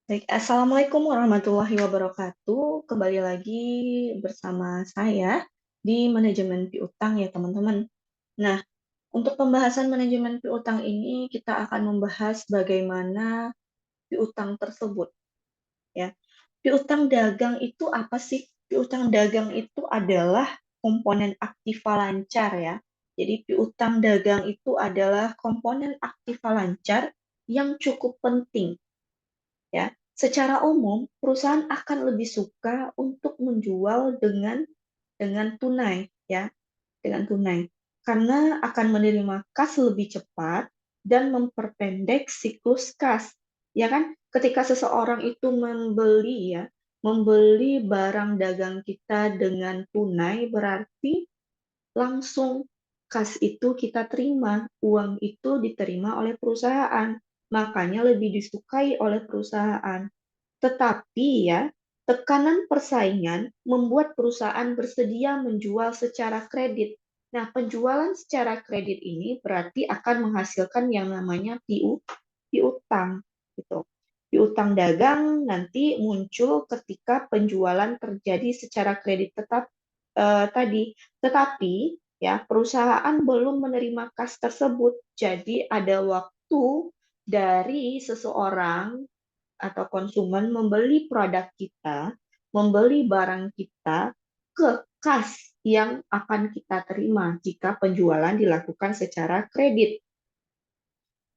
Baik, Assalamualaikum warahmatullahi wabarakatuh. Kembali lagi bersama saya di manajemen piutang ya teman-teman. Nah, untuk pembahasan manajemen piutang ini kita akan membahas bagaimana piutang tersebut ya. Piutang dagang itu apa sih? Piutang dagang itu adalah komponen aktiva lancar ya. Jadi piutang dagang itu adalah komponen aktiva lancar yang cukup penting ya. Secara umum, perusahaan akan lebih suka untuk menjual dengan tunai ya, dengan tunai. Karena akan menerima kas lebih cepat dan memperpendek siklus kas. Ya kan? Ketika seseorang itu membeli barang dagang kita dengan tunai berarti langsung kas itu kita terima, uang itu diterima oleh perusahaan, makanya lebih disukai oleh perusahaan. Tetapi ya, tekanan persaingan membuat perusahaan bersedia menjual secara kredit. Nah, penjualan secara kredit ini berarti akan menghasilkan yang namanya piutang gitu. Piutang dagang nanti muncul ketika penjualan terjadi secara kredit tadi. Tetapi ya perusahaan belum menerima kas tersebut. Jadi ada waktu dari seseorang atau konsumen membeli produk kita, membeli barang kita ke kas yang akan kita terima jika penjualan dilakukan secara kredit.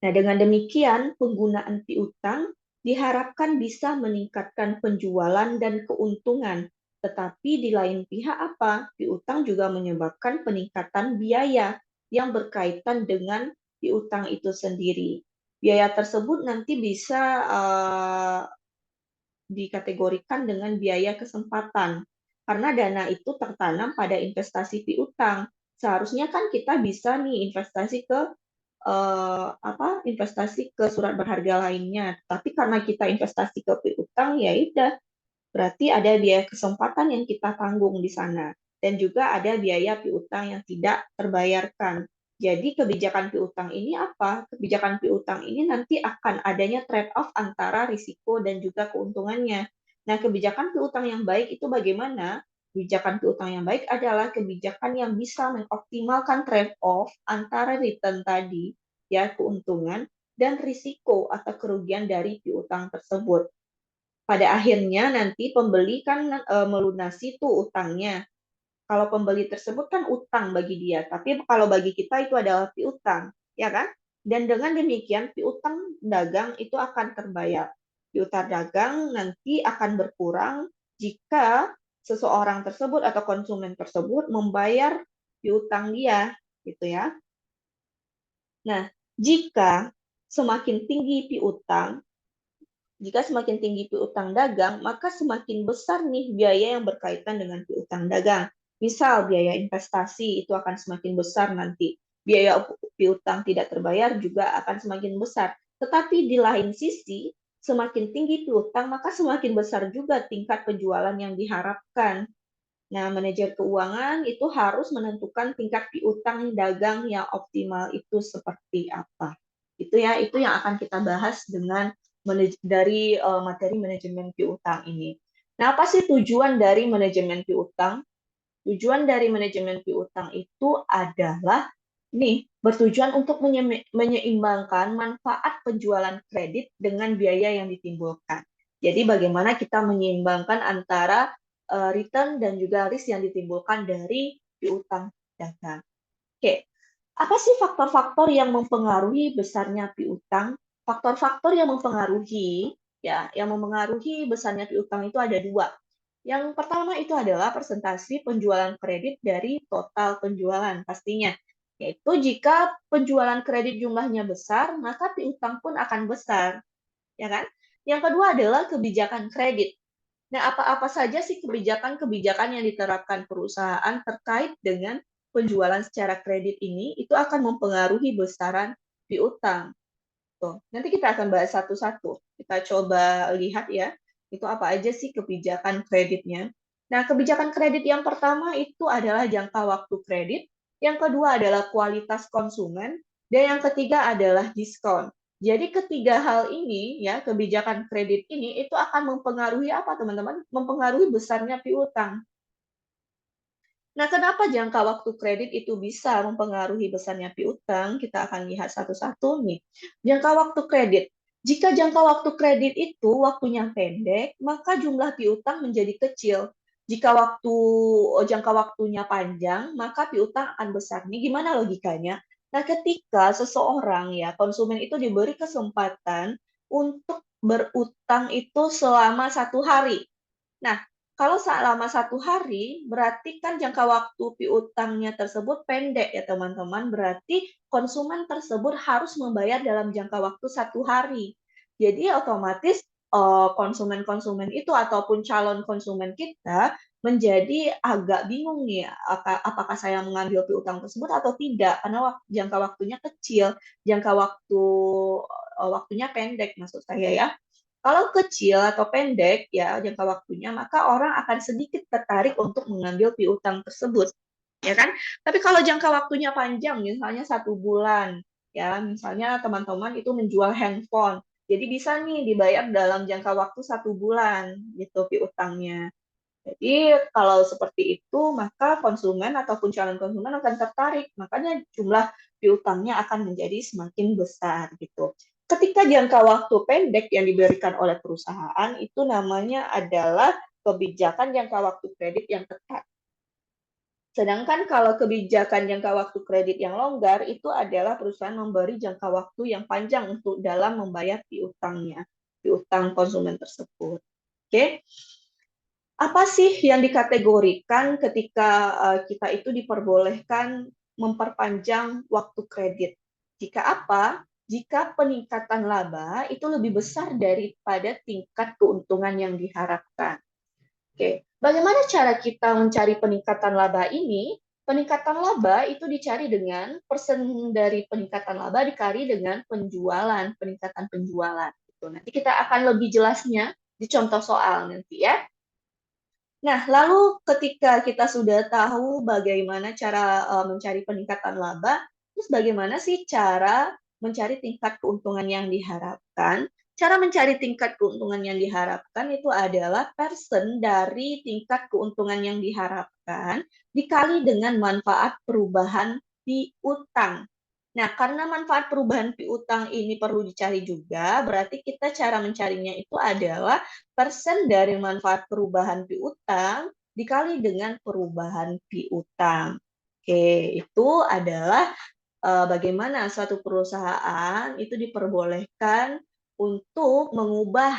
Nah, dengan demikian, penggunaan piutang diharapkan bisa meningkatkan penjualan dan keuntungan. Tetapi di lain pihak apa? Piutang juga menyebabkan peningkatan biaya yang berkaitan dengan piutang itu sendiri. Biaya tersebut nanti bisa dikategorikan dengan biaya kesempatan. Karena dana itu tertanam pada investasi piutang. Seharusnya kan kita bisa nih investasi ke surat berharga lainnya. Tapi karena kita investasi ke piutang ya udah berarti ada biaya kesempatan yang kita tanggung di sana. Dan juga ada biaya piutang yang tidak terbayarkan. Jadi kebijakan piutang ini apa? Kebijakan piutang ini nanti akan adanya trade-off antara risiko dan juga keuntungannya. Nah, kebijakan piutang yang baik itu bagaimana? Kebijakan piutang yang baik adalah kebijakan yang bisa mengoptimalkan trade-off antara return tadi, ya keuntungan, dan risiko atau kerugian dari piutang tersebut. Pada akhirnya nanti pembeli kan melunasi tuh utangnya. Kalau pembeli tersebut kan utang bagi dia, tapi kalau bagi kita itu adalah piutang, ya kan? Dan dengan demikian piutang dagang itu akan terbayar. Piutang dagang nanti akan berkurang jika seseorang tersebut atau konsumen tersebut membayar piutang dia, gitu ya. Nah, jika semakin tinggi piutang, jika semakin tinggi piutang dagang, maka semakin besar nih biaya yang berkaitan dengan piutang dagang. Misal biaya investasi itu akan semakin besar nanti. Biaya piutang tidak terbayar juga akan semakin besar. Tetapi di lain sisi, semakin tinggi piutang, maka semakin besar juga tingkat penjualan yang diharapkan. Nah, manajer keuangan itu harus menentukan tingkat piutang dagang yang optimal itu seperti apa. Itu ya, itu yang akan kita bahas dengan dari materi manajemen piutang ini. Nah, apa sih tujuan dari manajemen piutang? Tujuan dari manajemen piutang itu adalah bertujuan untuk menyeimbangkan manfaat penjualan kredit dengan biaya yang ditimbulkan. Jadi bagaimana kita menyeimbangkan antara return dan juga risk yang ditimbulkan dari piutang dagang. Oke, apa sih faktor-faktor yang mempengaruhi besarnya piutang? Faktor-faktor yang mempengaruhi besarnya piutang itu ada dua. Yang pertama itu adalah persentase penjualan kredit dari total penjualan pastinya. Yaitu jika penjualan kredit jumlahnya besar, maka piutang pun akan besar, ya kan? Yang kedua adalah kebijakan kredit. Nah, apa-apa saja sih kebijakan-kebijakan yang diterapkan perusahaan terkait dengan penjualan secara kredit ini, itu akan mempengaruhi besaran piutang. Tuh, nanti kita akan bahas satu-satu. Kita coba lihat ya, itu apa aja sih kebijakan kreditnya. Nah, kebijakan kredit yang pertama itu adalah jangka waktu kredit, yang kedua adalah kualitas konsumen, dan yang ketiga adalah diskon. Jadi ketiga hal ini ya, kebijakan kredit ini itu akan mempengaruhi apa teman-teman? Mempengaruhi besarnya piutang. Nah, kenapa jangka waktu kredit itu bisa mempengaruhi besarnya piutang? Kita akan lihat satu-satu nih. Jangka waktu kredit. Jika jangka waktu kredit itu waktunya pendek, maka jumlah piutang menjadi kecil. Jika jangka waktunya panjang, maka piutang akan besar. Ini gimana logikanya? Nah, ketika seseorang ya konsumen itu diberi kesempatan untuk berutang itu selama 1 hari. Nah, kalau selama 1 hari, berarti kan jangka waktu piutangnya tersebut pendek ya teman-teman. Berarti konsumen tersebut harus membayar dalam jangka waktu 1 hari. Jadi otomatis konsumen-konsumen itu ataupun calon konsumen kita menjadi agak bingung nih, apakah saya mengambil piutang tersebut atau tidak, karena jangka waktunya kecil, jangka waktunya pendek maksud saya ya. Kalau kecil atau pendek ya jangka waktunya, maka orang akan sedikit tertarik untuk mengambil piutang tersebut, ya kan? Tapi kalau jangka waktunya panjang, misalnya 1 bulan, ya misalnya teman-teman itu menjual handphone, jadi bisa nih dibayar dalam jangka waktu 1 bulan gitu piutangnya. Jadi kalau seperti itu, maka konsumen ataupun calon konsumen akan tertarik, makanya jumlah piutangnya akan menjadi semakin besar gitu. Ketika jangka waktu pendek yang diberikan oleh perusahaan itu namanya adalah kebijakan jangka waktu kredit yang ketat. Sedangkan kalau kebijakan jangka waktu kredit yang longgar itu adalah perusahaan memberi jangka waktu yang panjang untuk dalam membayar piutangnya, piutang konsumen tersebut. Oke, apa sih yang dikategorikan ketika kita itu diperbolehkan memperpanjang waktu kredit? Jika apa? Jika peningkatan laba itu lebih besar daripada tingkat keuntungan yang diharapkan. Oke, bagaimana cara kita mencari peningkatan laba ini? Peningkatan laba itu dicari dengan persen dari peningkatan laba dikali dengan penjualan, peningkatan penjualan. Nanti kita akan lebih jelasnya di contoh soal nanti ya. Nah, lalu ketika kita sudah tahu bagaimana cara mencari peningkatan laba, terus bagaimana sih cara mencari tingkat keuntungan yang diharapkan? Cara mencari tingkat keuntungan yang diharapkan itu adalah persen dari tingkat keuntungan yang diharapkan dikali dengan manfaat perubahan piutang. Nah, karena manfaat perubahan piutang ini perlu dicari juga, berarti kita cara mencarinya itu adalah persen dari manfaat perubahan piutang dikali dengan perubahan piutang. Oke, itu adalah bagaimana suatu perusahaan itu diperbolehkan untuk mengubah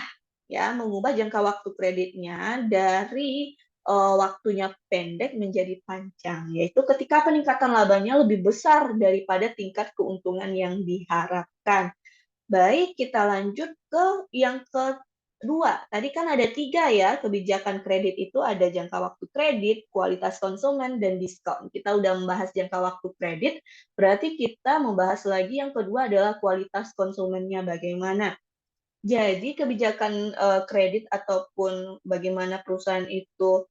jangka waktu kreditnya dari waktunya pendek menjadi panjang, yaitu ketika peningkatan labanya lebih besar daripada tingkat keuntungan yang diharapkan. Baik, kita lanjut ke yang kedua. Tadi kan ada 3 ya, kebijakan kredit itu ada jangka waktu kredit, kualitas konsumen, dan diskon. Kita udah membahas jangka waktu kredit, berarti kita membahas lagi yang kedua adalah kualitas konsumennya bagaimana. Jadi kebijakan kredit ataupun bagaimana perusahaan itu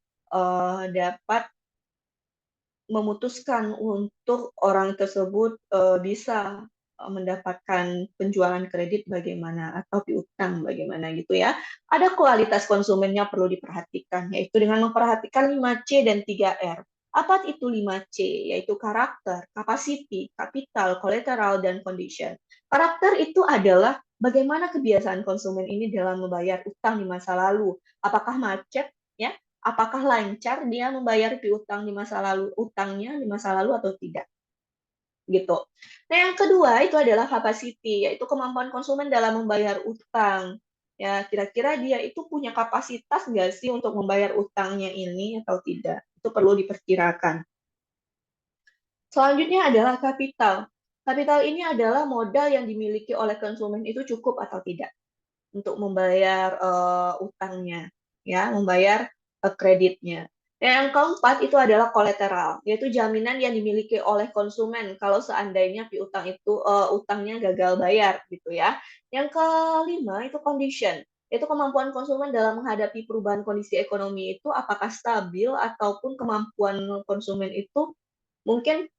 dapat memutuskan untuk orang tersebut bisa mendapatkan penjualan kredit bagaimana atau piutang bagaimana gitu ya. Ada kualitas konsumennya perlu diperhatikan, yaitu dengan memperhatikan 5C dan 3R. Apa itu 5C? Yaitu karakter, capacity, capital, collateral, dan condition. Karakter itu adalah bagaimana kebiasaan konsumen ini dalam membayar utang di masa lalu. Apakah macet? Ya, apakah lancar dia membayar piutang di masa lalu, utangnya di masa lalu atau tidak gitu. Nah, yang kedua itu adalah capacity, yaitu kemampuan konsumen dalam membayar utang. Ya, kira-kira dia itu punya kapasitas nggak sih untuk membayar utangnya ini atau tidak? Itu perlu diperkirakan. Selanjutnya adalah kapital. Kapital ini adalah modal yang dimiliki oleh konsumen itu cukup atau tidak untuk membayar utangnya, ya, membayar kreditnya. Dan yang keempat itu adalah kolateral, yaitu jaminan yang dimiliki oleh konsumen kalau seandainya piutang itu utangnya gagal bayar, gitu ya. Yang kelima itu condition, yaitu kemampuan konsumen dalam menghadapi perubahan kondisi ekonomi itu apakah stabil ataupun kemampuan konsumen itu mungkin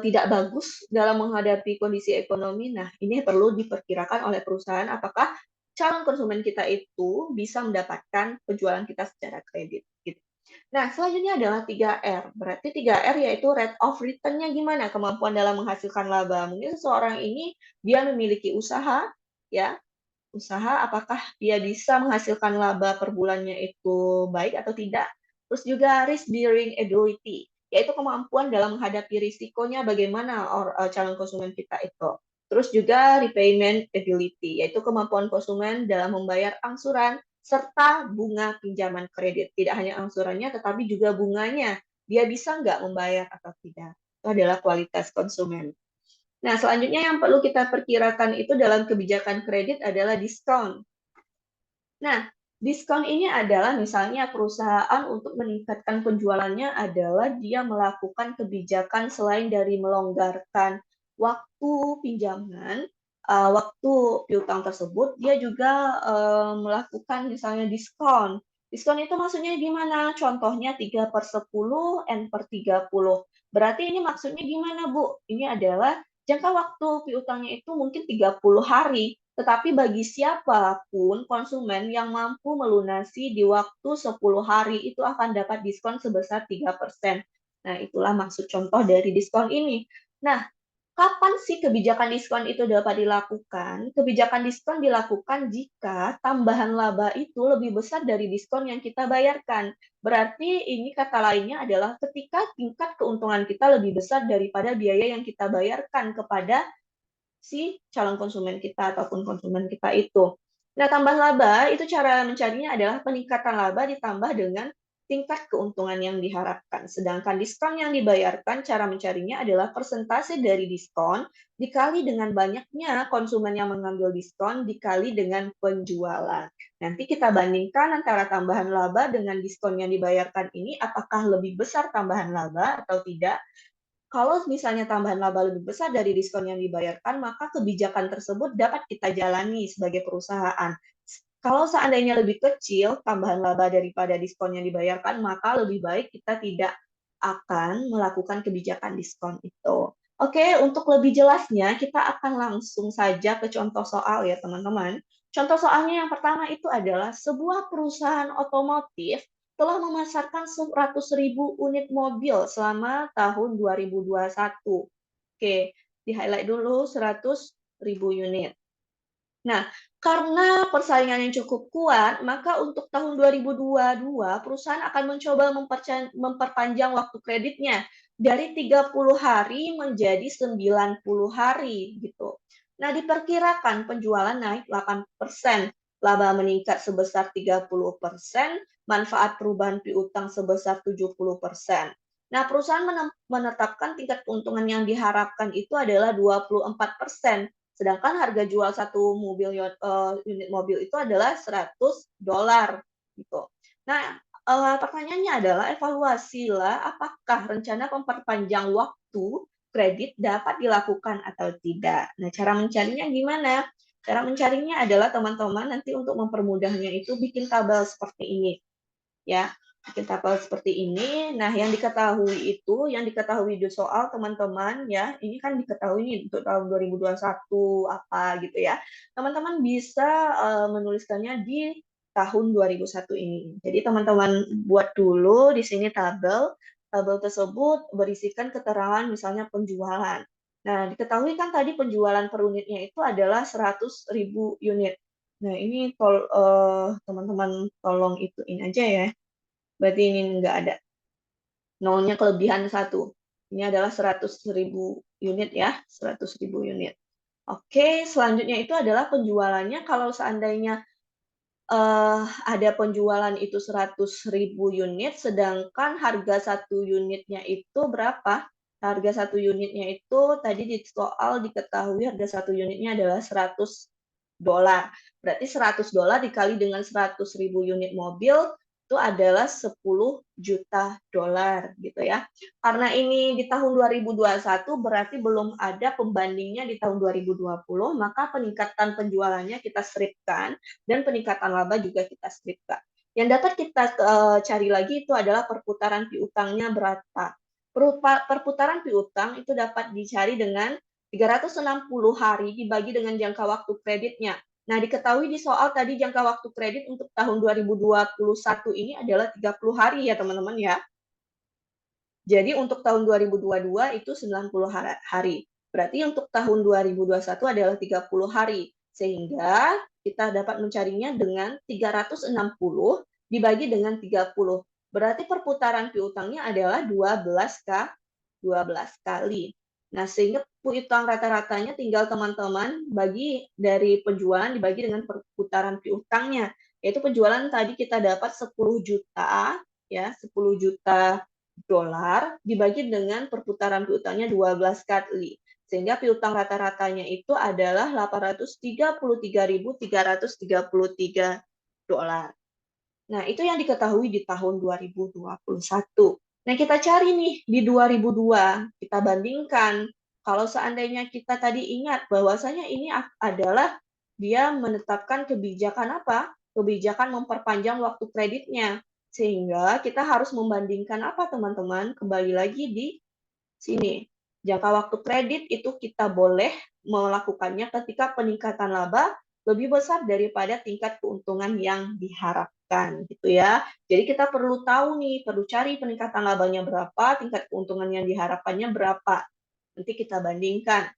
tidak bagus dalam menghadapi kondisi ekonomi, nah ini perlu diperkirakan oleh perusahaan apakah calon konsumen kita itu bisa mendapatkan penjualan kita secara kredit. Gitu. Nah, selanjutnya adalah 3R. Berarti 3R yaitu rate of return-nya gimana, kemampuan dalam menghasilkan laba. Mungkin seseorang ini dia memiliki usaha, ya, usaha apakah dia bisa menghasilkan laba per bulannya itu baik atau tidak. Terus juga risk bearing ability, yaitu kemampuan dalam menghadapi risikonya bagaimana calon konsumen kita itu. Terus juga repayment ability, yaitu kemampuan konsumen dalam membayar angsuran serta bunga pinjaman kredit. Tidak hanya angsurannya, tetapi juga bunganya. Dia bisa nggak membayar atau tidak. Itu adalah kualitas konsumen. Nah, selanjutnya yang perlu kita perkirakan itu dalam kebijakan kredit adalah diskon. Nah, diskon ini adalah misalnya perusahaan untuk meningkatkan penjualannya adalah dia melakukan kebijakan selain dari melonggarkan waktu pinjaman, waktu piutang tersebut, dia juga melakukan misalnya diskon. Diskon itu maksudnya gimana? Contohnya 3/10, N/30. Berarti ini maksudnya gimana, Bu? Ini adalah jangka waktu piutangnya itu mungkin 30 hari, tetapi bagi siapapun konsumen yang mampu melunasi di waktu 10 hari itu akan dapat diskon sebesar 3%. Nah, itulah maksud contoh dari diskon ini. Nah, kapan sih kebijakan diskon itu dapat dilakukan? Kebijakan diskon dilakukan jika tambahan laba itu lebih besar dari diskon yang kita bayarkan. Berarti ini kata lainnya adalah ketika tingkat keuntungan kita lebih besar daripada biaya yang kita bayarkan kepada si calon konsumen kita ataupun konsumen kita itu. Nah, tambah laba itu cara mencarinya adalah peningkatan laba ditambah dengan tingkat keuntungan yang diharapkan. Sedangkan diskon yang dibayarkan, cara mencarinya adalah persentase dari diskon dikali dengan banyaknya konsumen yang mengambil diskon dikali dengan penjualan. Nanti kita bandingkan antara tambahan laba dengan diskon yang dibayarkan ini, apakah lebih besar tambahan laba atau tidak. Kalau misalnya tambahan laba lebih besar dari diskon yang dibayarkan, maka kebijakan tersebut dapat kita jalani sebagai perusahaan. Kalau seandainya lebih kecil tambahan laba daripada diskon yang dibayarkan, maka lebih baik kita tidak akan melakukan kebijakan diskon itu. Oke, untuk lebih jelasnya kita akan langsung saja ke contoh soal ya teman-teman. Contoh soalnya yang pertama itu adalah sebuah perusahaan otomotif telah memasarkan 100.000 unit mobil selama tahun 2021. Oke, di-highlight dulu 100.000 unit. Nah, karena persaingan yang cukup kuat, maka untuk tahun 2022 perusahaan akan mencoba memperpanjang waktu kreditnya dari 30 hari menjadi 90 hari gitu. Nah, diperkirakan penjualan naik 8%, laba meningkat sebesar 30%, manfaat perubahan piutang sebesar 70%. Nah, perusahaan menetapkan tingkat keuntungan yang diharapkan itu adalah 24%. Sedangkan harga jual satu unit mobil itu adalah $100 gitu. Nah, pertanyaannya adalah evaluasilah apakah rencana memperpanjang waktu kredit dapat dilakukan atau tidak. Nah, cara mencarinya gimana? Cara mencarinya adalah teman-teman nanti untuk mempermudahnya itu bikin tabel seperti ini. Ya, bikin tabel seperti ini. Nah, yang diketahui di soal teman-teman ya, ini kan diketahui nih untuk tahun 2021 apa gitu ya. Teman-teman bisa menuliskannya di tahun 2001 ini. Jadi teman-teman buat dulu di sini tabel. Tabel tersebut berisikan keterangan misalnya penjualan. Nah, diketahui kan tadi penjualan per unitnya itu adalah 100.000 unit. Nah, ini teman-teman tolong ituin aja ya. Berarti ini nggak ada. Nolnya kelebihan 1. Ini adalah 100.000 unit ya, 100.000 unit. Oke, selanjutnya itu adalah penjualannya. Kalau seandainya ada penjualan itu 100.000 unit, sedangkan harga satu unitnya itu berapa? Harga satu unitnya itu tadi di soal diketahui harga satu unitnya adalah $100. Berarti $100 dikali dengan 100.000 unit mobil itu adalah 10 juta dolar gitu ya. Karena ini di tahun 2021 berarti belum ada pembandingnya di tahun 2020, maka peningkatan penjualannya kita stripkan dan peningkatan laba juga kita stripkan. Yang dapat kita cari lagi itu adalah perputaran piutangnya berapa. Perputaran piutang itu dapat dicari dengan 360 hari dibagi dengan jangka waktu kreditnya. Nah, diketahui di soal tadi jangka waktu kredit untuk tahun 2021 ini adalah 30 hari ya teman-teman ya. Jadi untuk tahun 2022 itu 90 hari. Berarti untuk tahun 2021 adalah 30 hari. Sehingga kita dapat mencarinya dengan 360 dibagi dengan 30. Berarti perputaran piutangnya adalah 12 kali. Nah, sehingga piutang rata-ratanya tinggal teman-teman bagi dari penjualan dibagi dengan perputaran piutangnya. Yaitu penjualan tadi kita dapat 10 juta ya, 10 juta dolar dibagi dengan perputaran piutangnya 12 kali. Sehingga piutang rata-ratanya itu adalah 833.333 dolar. Nah, itu yang diketahui di tahun 2021. Nah, kita cari nih di 2002, kita bandingkan. Kalau seandainya kita tadi ingat bahwasanya ini adalah dia menetapkan kebijakan apa? Kebijakan memperpanjang waktu kreditnya. Sehingga kita harus membandingkan apa, teman-teman? Kembali lagi di sini. Jangka waktu kredit itu kita boleh melakukannya ketika peningkatan laba lebih besar daripada tingkat keuntungan yang diharapkan gitu ya. Jadi kita perlu tahu nih, perlu cari peningkatan labanya berapa, tingkat keuntungan yang diharapkannya berapa. Nanti kita bandingkan.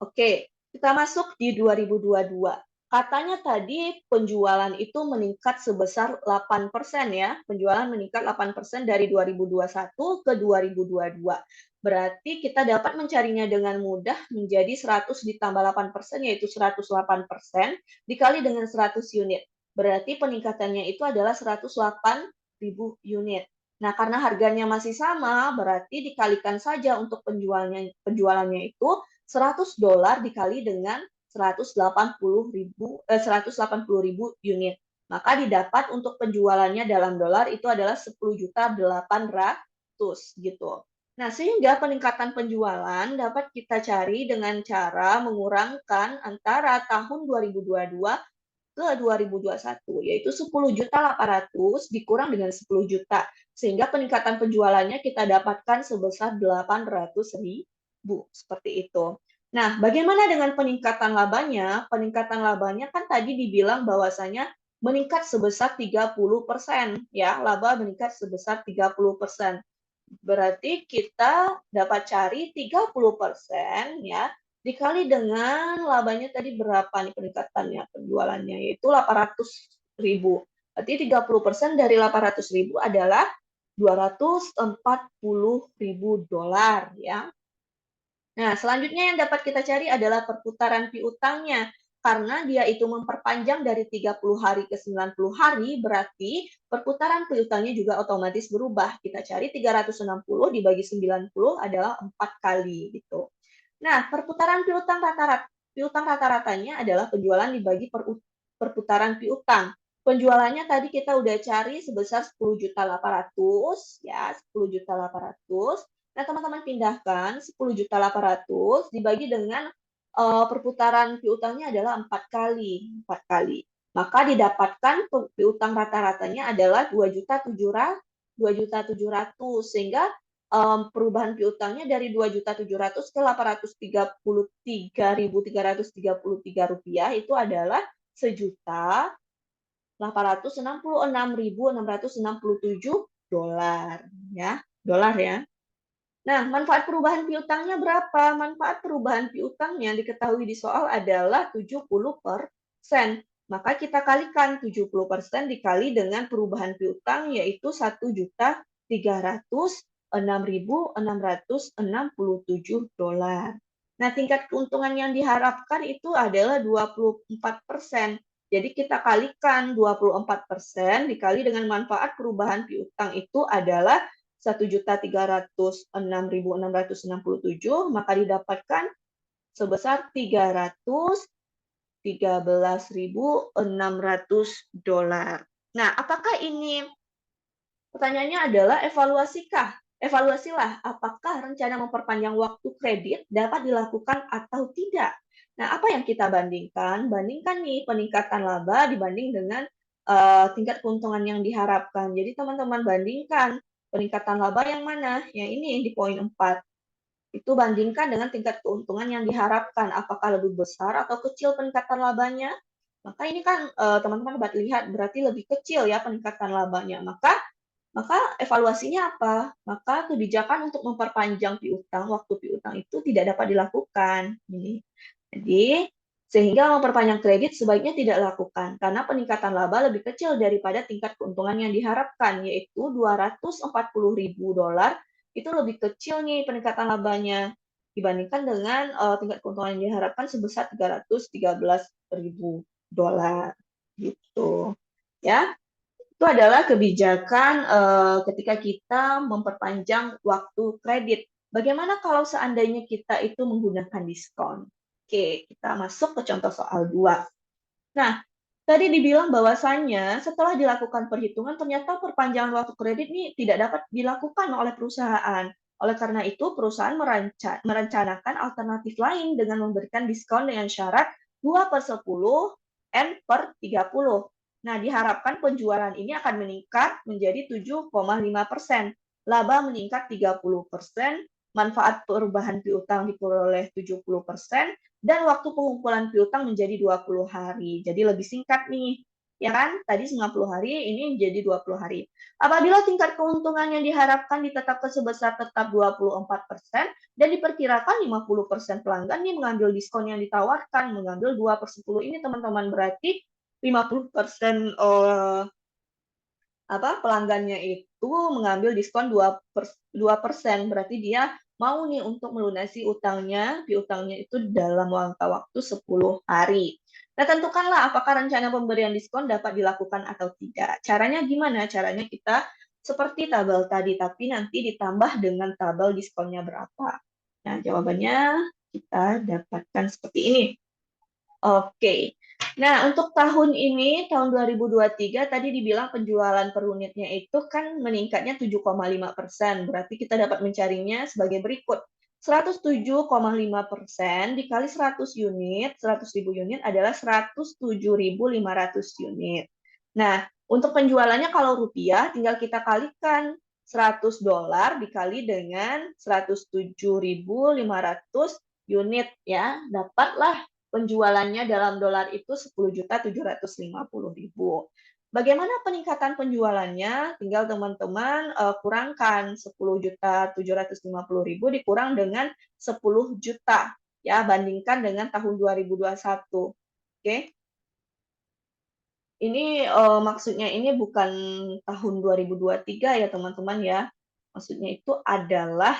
Oke, kita masuk di 2022. Katanya tadi penjualan itu meningkat sebesar 8% ya. Penjualan meningkat 8% dari 2021 ke 2022. Berarti kita dapat mencarinya dengan mudah menjadi 100 ditambah 8%, yaitu 108%, dikali dengan 100 unit. Berarti peningkatannya itu adalah 108.000 unit. Nah, karena harganya masih sama, berarti dikalikan saja untuk penjualannya itu 100 dolar dikali dengan 180.000 unit. Maka didapat untuk penjualannya dalam dolar itu adalah 10.800.000 gitu. Nah, sehingga peningkatan penjualan dapat kita cari dengan cara mengurangkan antara tahun 2022 ke 2021, yaitu 10.800.000 dikurang dengan 10 juta. Sehingga peningkatan penjualannya kita dapatkan sebesar 800.000. Seperti itu. Nah, bagaimana dengan peningkatan labanya? Peningkatan labanya kan tadi dibilang bahwasanya meningkat sebesar 30%. Ya, laba meningkat sebesar 30%. Berarti kita dapat cari 30% ya, dikali dengan labanya tadi berapa nih peningkatannya penjualannya, yaitu 800.000. Berarti 30% dari 800.000 adalah 240.000 dolar ya. Nah, selanjutnya yang dapat kita cari adalah perputaran piutangnya. Karena dia itu memperpanjang dari 30 hari ke 90 hari, berarti perputaran piutangnya juga otomatis berubah. Kita cari 360 dibagi 90 adalah 4 kali. Gitu. Nah, perputaran piutang rata-ratanya adalah penjualan dibagi perputaran piutang. Penjualannya tadi kita udah cari sebesar 10.800.000 ya, 10.800.000. Nah, teman-teman pindahkan 10.800.000 dibagi dengan perputaran piutangnya adalah 4 kali. 4 kali. Maka didapatkan piutang rata-ratanya adalah 2.700.000. Sehingga perubahan piutangnya dari 2.700.000 ke 833.333 itu adalah 1.866.667 dolar ya, dolar ya. Nah, manfaat perubahan piutangnya berapa? Manfaat perubahan piutangnya diketahui di soal adalah 70%. Maka kita kalikan 70% dikali dengan perubahan piutang yaitu 1.306.667 dolar. Nah, tingkat keuntungan yang diharapkan itu adalah 24%. Jadi kita kalikan 24% dikali dengan manfaat perubahan piutang itu adalah 1.306.667, maka didapatkan sebesar 313.600 dolar. Nah, apakah ini pertanyaannya adalah evaluasilah apakah rencana memperpanjang waktu kredit dapat dilakukan atau tidak. Nah, apa yang kita bandingkan? Bandingkan nih peningkatan laba dibanding dengan tingkat keuntungan yang diharapkan. Jadi teman-teman bandingkan peningkatan laba yang mana? Yang ini di poin 4. Itu bandingkan dengan tingkat keuntungan yang diharapkan. Apakah lebih besar atau kecil peningkatan labanya? Maka ini kan teman-teman dapat lihat berarti lebih kecil ya peningkatan labanya. Maka evaluasinya apa? Maka kebijakan untuk memperpanjang piutang, waktu piutang itu tidak dapat dilakukan. Jadi, sehingga memperpanjang kredit sebaiknya tidak dilakukan, karena peningkatan laba lebih kecil daripada tingkat keuntungan yang diharapkan, yaitu $240.000, itu lebih kecil nih peningkatan labanya, dibandingkan dengan tingkat keuntungan yang diharapkan sebesar $313.000. Gitu. Ya, itu adalah kebijakan ketika kita memperpanjang waktu kredit. Bagaimana kalau seandainya kita itu menggunakan diskon? Oke, kita masuk ke contoh soal 2. Nah, tadi dibilang bahwasannya setelah dilakukan perhitungan, ternyata perpanjangan waktu kredit ini tidak dapat dilakukan oleh perusahaan. Oleh karena itu, perusahaan merencanakan alternatif lain dengan memberikan diskon dengan syarat 2/10 N per 30. Nah, diharapkan penjualan ini akan meningkat menjadi 7,5%. Laba meningkat 30%, manfaat perubahan piutang diperoleh 70%, dan waktu pengumpulan piutang menjadi 20 hari. Jadi lebih singkat nih. Ya kan? Tadi 90 hari, ini menjadi 20 hari. Apabila tingkat keuntungan yang diharapkan ditetapkan sebesar tetap 24% dan diperkirakan 50% pelanggan nih mengambil diskon yang ditawarkan, mengambil 2/10 ini teman-teman, berarti 50% pelanggannya itu mengambil diskon 2%, berarti dia mau nih untuk melunasi piutangnya itu dalam jangka waktu 10 hari. Nah, tentukanlah apakah rencana pemberian diskon dapat dilakukan atau tidak. Caranya gimana? Caranya kita seperti tabel tadi, tapi nanti ditambah dengan tabel diskonnya berapa. Nah, jawabannya kita dapatkan seperti ini. Oke. Nah, untuk tahun ini, tahun 2023, tadi dibilang penjualan per unitnya itu kan meningkatnya 7,5%. Berarti kita dapat mencarinya sebagai berikut. 107,5% dikali 100 unit, 100.000 unit adalah 107.500 unit. Nah, untuk penjualannya kalau rupiah, tinggal kita kalikan $100 dikali dengan 107.500 unit ya. Dapatlah penjualannya dalam dolar itu 10.750.000. Bagaimana peningkatan penjualannya? Tinggal teman-teman kurangkan 10.750.000 dikurang dengan 10 juta ya, bandingkan dengan tahun 2021. Oke. Ini maksudnya ini bukan tahun 2023 ya teman-teman ya. Maksudnya itu adalah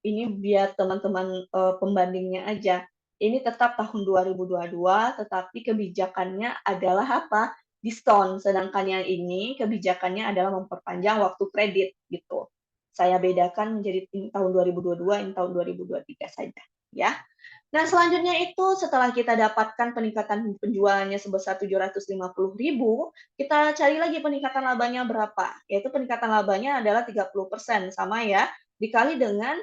ini biar teman-teman pembandingnya aja. Ini tetap tahun 2022, tetapi kebijakannya adalah apa? Diskon. Sedangkan yang ini kebijakannya adalah memperpanjang waktu kredit gitu. Saya bedakan menjadi tahun 2022, ini tahun 2023 saja. Ya. Nah, selanjutnya itu setelah kita dapatkan peningkatan penjualannya sebesar 750.000, kita cari lagi peningkatan labanya berapa. Yaitu peningkatan labanya adalah 30%, sama ya. Dikali dengan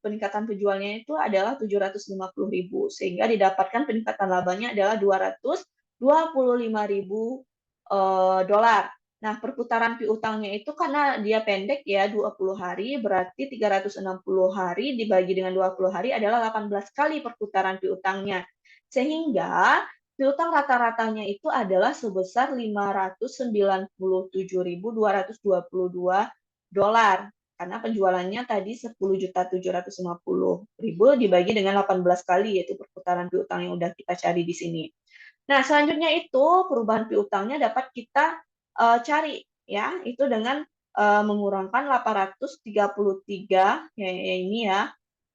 peningkatan penjualnya itu adalah 750.000, sehingga didapatkan peningkatan labanya adalah 225.000 dolar. Nah, perputaran piutangnya itu karena dia pendek ya, 20 hari, berarti 360 hari dibagi dengan 20 hari adalah 18 kali perputaran piutangnya. Sehingga piutang rata-ratanya itu adalah sebesar 597.222 dolar. Karena penjualannya tadi 10.750.000 dibagi dengan 18 kali, yaitu perputaran piutang yang udah kita cari di sini. Nah, selanjutnya itu perubahan piutangnya dapat kita cari ya, itu dengan mengurangkan 833 ya ini ya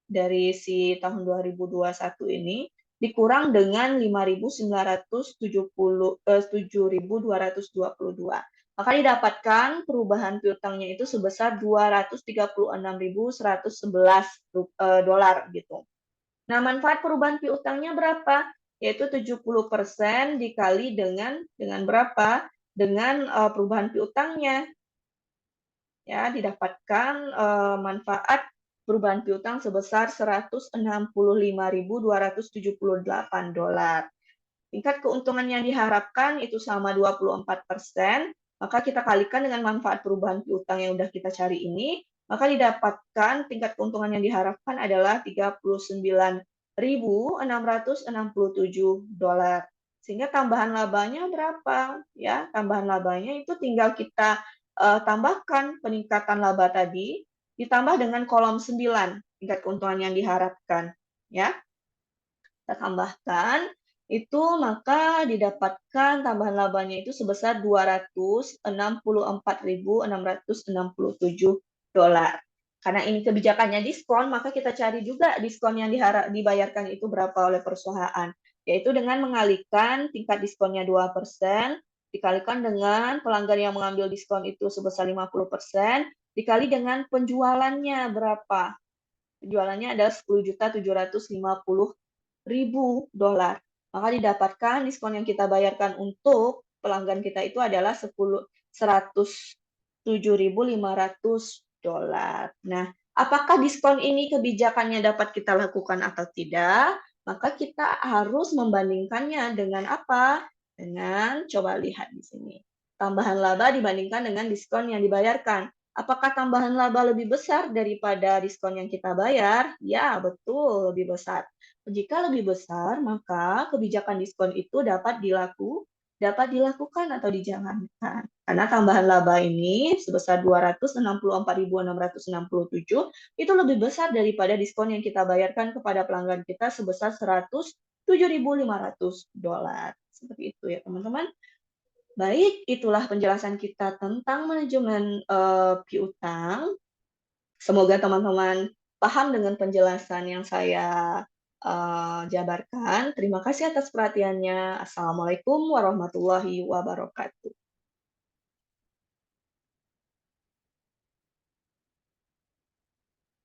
dari si tahun 2021 ini dikurang dengan 7.222. Maka didapatkan perubahan piutangnya itu sebesar 236.111 dolar gitu. Nah, manfaat perubahan piutangnya berapa? Yaitu 70% dikali dengan berapa? Dengan perubahan piutangnya. Ya, didapatkan manfaat perubahan piutang sebesar 165.278 dolar. Tingkat keuntungan yang diharapkan itu sama 24%, maka kita kalikan dengan manfaat perubahan piutang yang udah kita cari ini, maka didapatkan tingkat keuntungan yang diharapkan adalah $39.667. Sehingga tambahan labanya berapa? Ya, tambahan labanya itu tinggal kita tambahkan peningkatan laba tadi ditambah dengan kolom 9 tingkat keuntungan yang diharapkan, ya. Kita tambahkan itu maka didapatkan tambahan labanya itu sebesar $264.667. Karena ini kebijakannya diskon, maka kita cari juga diskon yang dibayarkan itu berapa oleh perusahaan, yaitu dengan mengalihkan tingkat diskonnya 2%, dikalikan dengan pelanggan yang mengambil diskon itu sebesar 50%, dikali dengan penjualannya berapa. Penjualannya adalah $10.750.000. Maka didapatkan diskon yang kita bayarkan untuk pelanggan kita itu adalah $107.500. Nah, apakah diskon ini kebijakannya dapat kita lakukan atau tidak? Maka kita harus membandingkannya dengan apa? Dengan coba lihat di sini. Tambahan laba dibandingkan dengan diskon yang dibayarkan. Apakah tambahan laba lebih besar daripada diskon yang kita bayar? Ya, betul, lebih besar. Jika lebih besar, maka kebijakan diskon itu dapat dilakukan atau dijalankan. Karena tambahan laba ini sebesar 264.667 itu lebih besar daripada diskon yang kita bayarkan kepada pelanggan kita sebesar $107.500. Seperti itu ya, teman-teman. Baik, itulah penjelasan kita tentang manajemen piutang. Semoga teman-teman paham dengan penjelasan yang saya jabarkan. Terima kasih atas perhatiannya. Assalamualaikum warahmatullahi wabarakatuh.